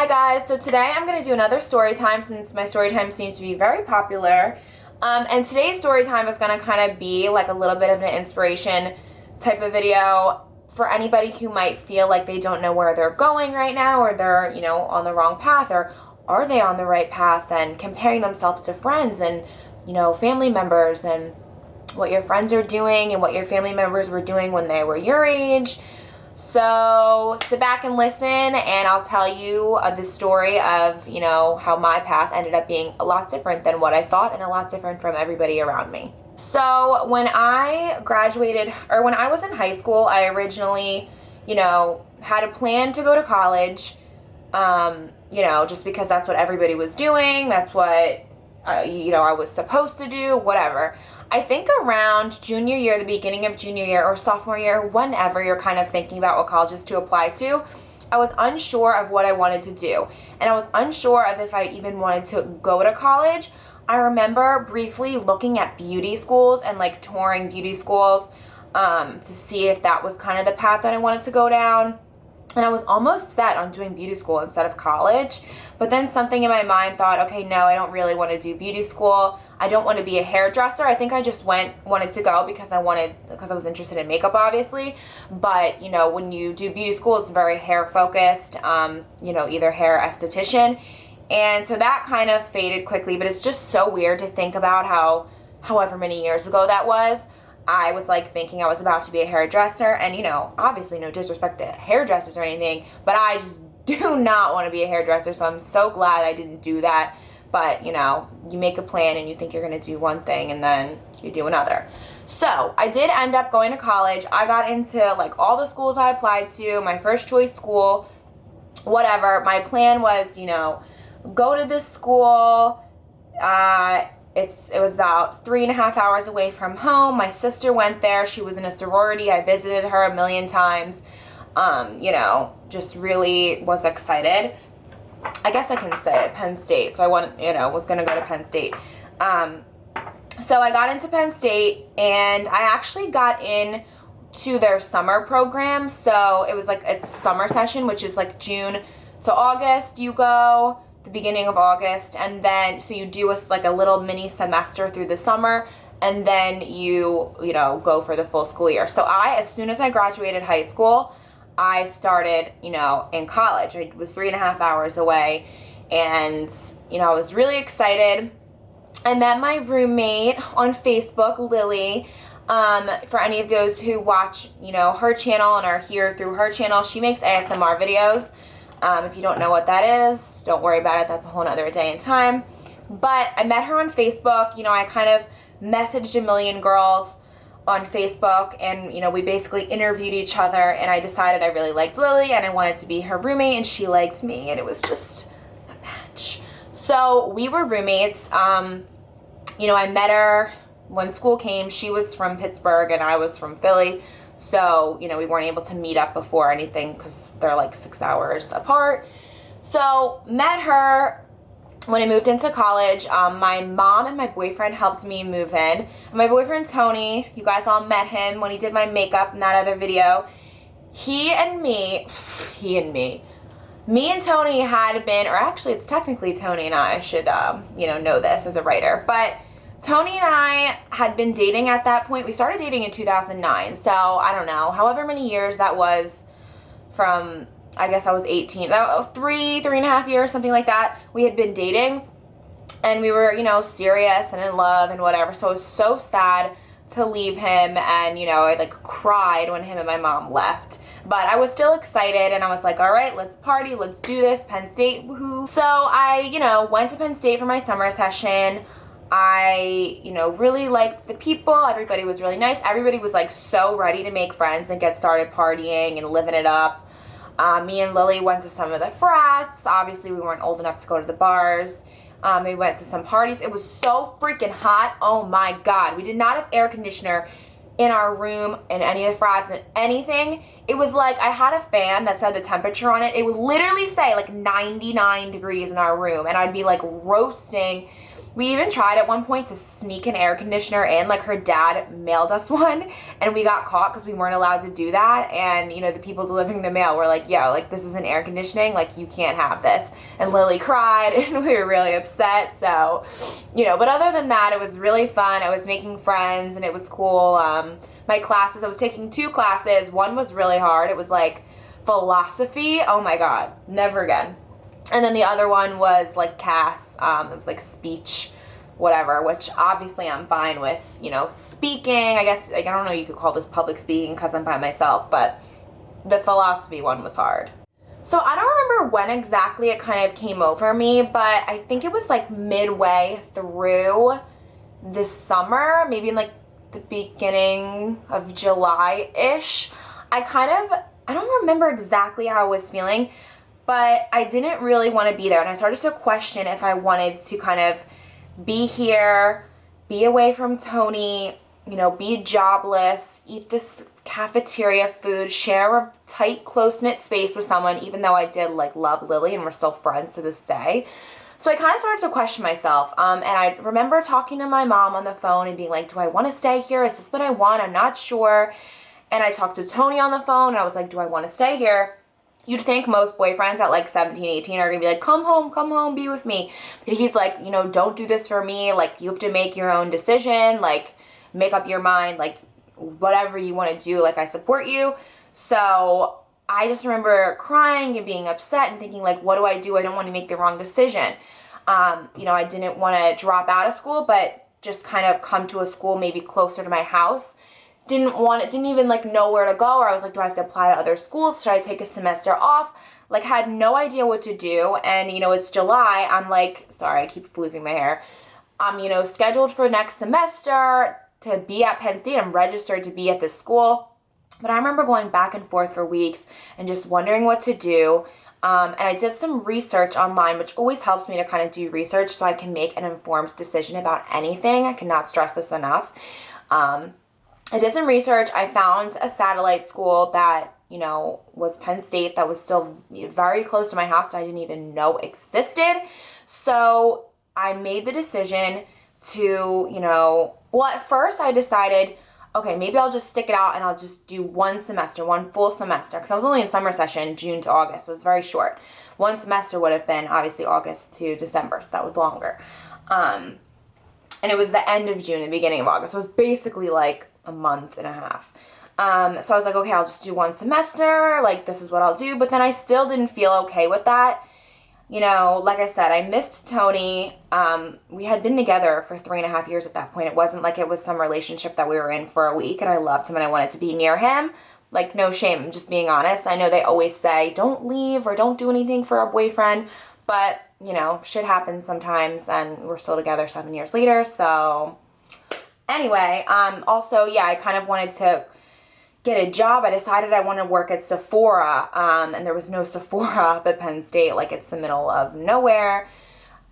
Hi guys, so today I'm going to do another story time since my story time seems to be very popular. And today's story time is going to kind of be like a little bit of an inspiration type of video for anybody who might feel like they don't know where they're going right now, or they're, on the wrong path, or are they on the right path, and comparing themselves to friends and, family members, and what your friends are doing and what your family members were doing when they were your age. So sit back and listen, and I'll tell you the story of, how my path ended up being a lot different than what I thought, and a lot different from everybody around me. So when I graduated, or when I was in high school, I originally, had a plan to go to college, just because that's what everybody was doing. That's what, I was supposed to do, whatever. I think around junior year, the beginning of junior year or sophomore year, whenever you're kind of thinking about what colleges to apply to, I was unsure of what I wanted to do. And I was unsure of if I even wanted to go to college. I remember briefly looking at beauty schools and like touring beauty schools to see if that was kind of the path that I wanted to go down. And I was almost set on doing beauty school instead of college. But then something in my mind thought, okay, no, I don't really want to do beauty school. I don't want to be a hairdresser. I think I just wanted to go because I was interested in makeup, obviously. But, when you do beauty school, it's very hair focused, either hair esthetician. And so that kind of faded quickly. But it's just so weird to think about how, however many years ago that was, I was like thinking I was about to be a hairdresser, and obviously no disrespect to hairdressers or anything, but I just do not want to be a hairdresser, so I'm so glad I didn't do that. But you make a plan and you think you're going to do one thing and then you do another. So I did end up going to college. I got into like all the schools I applied to, my first choice school, whatever. My plan was, go to this school, it was about 3.5 hours away from home. My sister went there. She was in a sorority. I visited her a million times. Just really was excited. I guess I can say it, Penn State. So I was going to go to Penn State. So I got into Penn State, and I actually got in to their summer program. So it was like it's summer session, which is like June to August. You go the beginning of August, and then so you do a little mini semester through the summer, and then you go for the full school year. So as soon as I graduated high school, I started in college. I was 3.5 hours away, and I was really excited. I met my roommate on Facebook, Lily. For any of those who watch her channel and are here through her channel, she makes ASMR videos. If you don't know what that is, don't worry about it. That's a whole other day and time. But I met her on Facebook. I kind of messaged a million girls on Facebook, and, we basically interviewed each other, and I decided I really liked Lily, and I wanted to be her roommate, and she liked me, and it was just a match. So we were roommates. I met her when school came. She was from Pittsburgh, and I was from Philly. So, we weren't able to meet up before anything because they're like 6 hours apart. So, met her when I moved into college. My mom and my boyfriend helped me move in. And my boyfriend, Tony, you guys all met him when he did my makeup in that other video. Me and Tony had been, or actually it's technically Tony and I should, know this as a writer. But Tony and I had been dating at that point. We started dating in 2009. So I don't know, however many years that was from, I guess I was 18, 3.5 years, something like that. We had been dating, and we were, serious and in love and whatever. So it was so sad to leave him, and, I like cried when him and my mom left. But I was still excited, and I was like, all right, let's party, let's do this, Penn State, woohoo. So I, went to Penn State for my summer session. I, really liked the people. Everybody was really nice. Everybody was like so ready to make friends and get started partying and living it up. Me and Lily went to some of the frats. Obviously, we weren't old enough to go to the bars. We went to some parties. It was so freaking hot. Oh my God. We did not have air conditioner in our room, in any of the frats, and anything. It was like I had a fan that said the temperature on it. It would literally say like 99 degrees in our room, and I'd be like roasting. We even tried at one point to sneak an air conditioner in. Like, her dad mailed us one, and we got caught because we weren't allowed to do that. And, you know, the people delivering the mail were like, yo, like, this isn't air conditioning. Like, you can't have this. And Lily cried, and we were really upset. So, you know, but other than that, it was really fun. I was making friends, and it was cool. My classes, I was taking 2 classes. One was really hard. It was like philosophy. Oh my God, never again. And then the other one was like CAS, it was like speech, whatever, which obviously I'm fine with, you know, speaking. I guess, like, I don't know, you could call this public speaking because I'm by myself, but the philosophy one was hard. So I don't remember when exactly it kind of came over me, but I think it was like midway through this summer, maybe in like the beginning of July-ish. I don't remember exactly how I was feeling, but I didn't really want to be there. And I started to question if I wanted to kind of be here, be away from Tony, you know, be jobless, eat this cafeteria food, share a tight, close-knit space with someone, even though I did like love Lily and we're still friends to this day. So I kind of started to question myself. And I remember talking to my mom on the phone and being like, do I want to stay here? Is this what I want? I'm not sure. And I talked to Tony on the phone and I was like, do I want to stay here? You'd think most boyfriends at like 17, 18 are going to be like, come home, be with me. But he's like, you know, don't do this for me. Like, you have to make your own decision. Like, make up your mind. Like, whatever you want to do, like, I support you. So I just remember crying and being upset and thinking, like, what do? I don't want to make the wrong decision. You know, I didn't want to drop out of school, but just kind of come to a school maybe closer to my house. Didn't even like know where to go, or I was like, do I have to apply to other schools? Should I take a semester off? Like, had no idea what to do. And, you know, it's July. I'm like, sorry, I keep losing my hair. I'm, you know, scheduled for next semester to be at Penn State. I'm registered to be at this school. But I remember going back and forth for weeks and just wondering what to do. And I did some research online, which always helps me to kind of do research so I can make an informed decision about anything. I cannot stress this enough. I did some research. I found a satellite school that, you know, was Penn State, that was still very close to my house that I didn't even know existed. So I made the decision to, you know, well, at first I decided, okay, maybe I'll just stick it out and I'll just do one full semester, because I was only in summer session, June to August, so it was very short. One semester would have been obviously August to December, so that was longer. And it was the end of June, the beginning of August, so it was basically like a month and a half. So I was like, okay, I'll just do one semester, like, this is what I'll do. But then I still didn't feel okay with that. You know, like I said, I missed Tony. We had been together for 3.5 years at that point. It wasn't like it was some relationship that we were in for a week, and I loved him and I wanted to be near him. Like, no shame, I'm just being honest. I know they always say, don't leave or don't do anything for a boyfriend, but, you know, shit happens sometimes, and we're still together 7 years later, so anyway, also, yeah, I kind of wanted to get a job. I decided I want to work at Sephora, and there was no Sephora up at Penn State. Like, it's the middle of nowhere.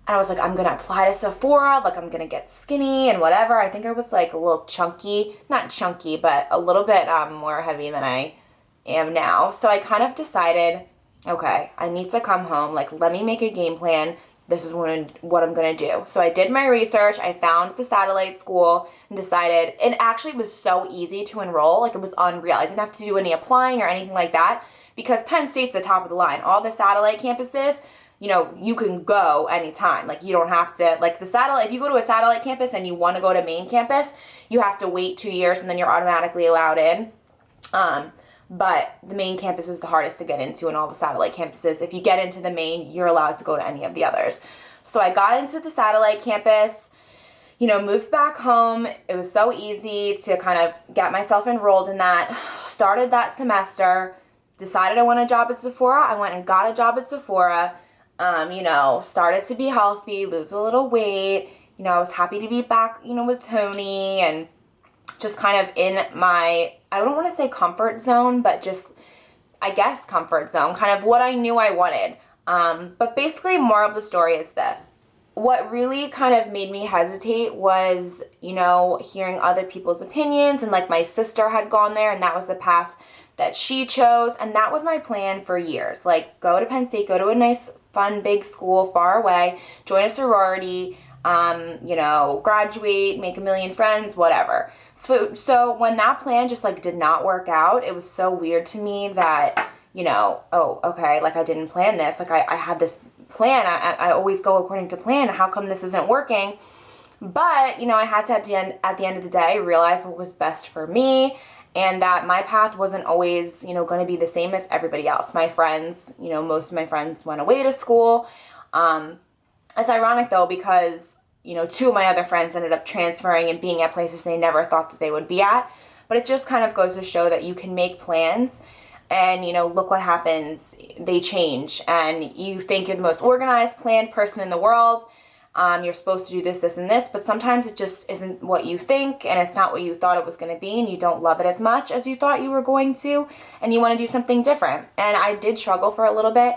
And I was like, I'm going to apply to Sephora. Like, I'm going to get skinny and whatever. I think I was like a little chunky, not chunky, but a little bit more heavy than I am now. So I kind of decided, okay, I need to come home. Like, let me make a game plan. This is what I'm going to do. So I did my research. I found the satellite school and decided, and actually it was so easy to enroll. Like, it was unreal. I didn't have to do any applying or anything like that, because Penn State's the top of the line. All the satellite campuses, you know, you can go anytime. Like, you don't have to, like, if you go to a satellite campus and you want to go to main campus, you have to wait 2 years and then you're automatically allowed in. But the main campus is the hardest to get into in all the satellite campuses. If you get into the main, you're allowed to go to any of the others. So I got into the satellite campus, you know, moved back home. It was so easy to kind of get myself enrolled in that. Started that semester, decided I want a job at Sephora. I went and got a job at Sephora. You know, started to be healthy, lose a little weight. You know, I was happy to be back, you know, with Tony, and just kind of in my, I don't want to say comfort zone, but just, I guess, comfort zone, kind of what I knew I wanted. But basically, moral of the story is this. What really kind of made me hesitate was, you know, hearing other people's opinions, and like my sister had gone there and that was the path that she chose, and that was my plan for years. Like, go to Penn State, go to a nice, fun, big school far away, join a sorority, you know, graduate, make a million friends, whatever. So when that plan just like did not work out, it was so weird to me that, you know, oh, okay, like I didn't plan this. Like I had this plan. I always go according to plan. How come this isn't working? But, you know, I had to, at the end of the day, realize what was best for me, and that my path wasn't always, you know, going to be the same as everybody else. My friends, you know, most of my friends went away to school. It's ironic, though, because, you know, two of my other friends ended up transferring and being at places they never thought that they would be at. But it just kind of goes to show that you can make plans and, you know, look what happens. They change. And you think you're the most organized, planned person in the world. You're supposed to do this, this, and this. But sometimes it just isn't what you think. And it's not what you thought it was going to be. And you don't love it as much as you thought you were going to. And you want to do something different. And I did struggle for a little bit.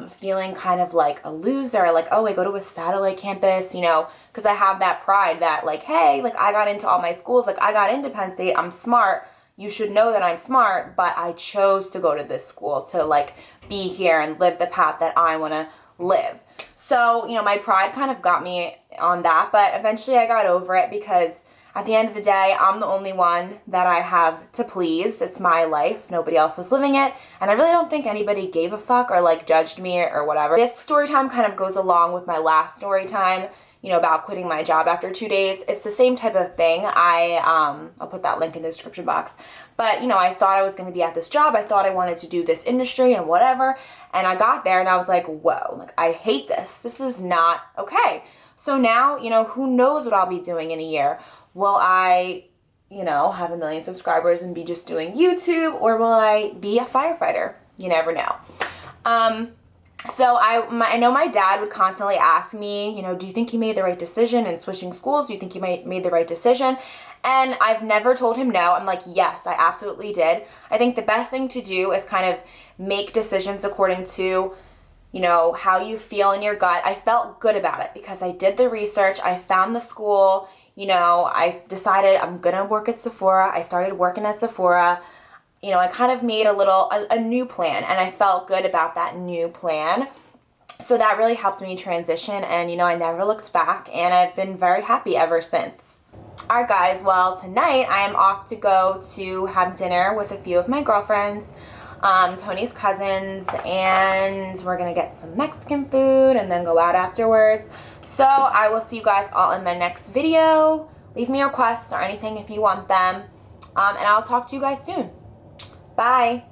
Feeling kind of like a loser, like, oh, I go to a satellite campus, you know, because I have that pride that like, hey, like I got into all my schools, like I got into Penn State, I'm smart, you should know that I'm smart, but I chose to go to this school to like be here and live the path that I want to live. So, you know, my pride kind of got me on that, but eventually I got over it because at the end of the day, I'm the only one that I have to please. It's my life. Nobody else is living it. And I really don't think anybody gave a fuck or like judged me or whatever. This story time kind of goes along with my last story time, you know, about quitting my job after 2 days. It's the same type of thing. I'll put that link in the description box. But, you know, I thought I was going to be at this job. I thought I wanted to do this industry and whatever. And I got there and I was like, whoa, like I hate this. This is not okay. So now, you know, who knows what I'll be doing in a year? Will I, you know, have 1 million subscribers and be just doing YouTube, or will I be a firefighter? You never know. So I know my dad would constantly ask me, you know, do you think you made the right decision in switching schools? Do you think you made the right decision? And I've never told him no. I'm like, yes, I absolutely did. I think the best thing to do is kind of make decisions according to, you know, how you feel in your gut. I felt good about it because I did the research. I found the school. You know, I decided I'm going to work at Sephora. I started working at Sephora. You know, I kind of made a new plan, and I felt good about that new plan. So that really helped me transition, and, you know, I never looked back, and I've been very happy ever since. All right, guys, well, tonight I am off to go to have dinner with a few of my girlfriends, Tony's cousins, and we're going to get some Mexican food and then go out afterwards. So I will see you guys all in my next video. Leave me requests or anything if you want them. And I'll talk to you guys soon. Bye.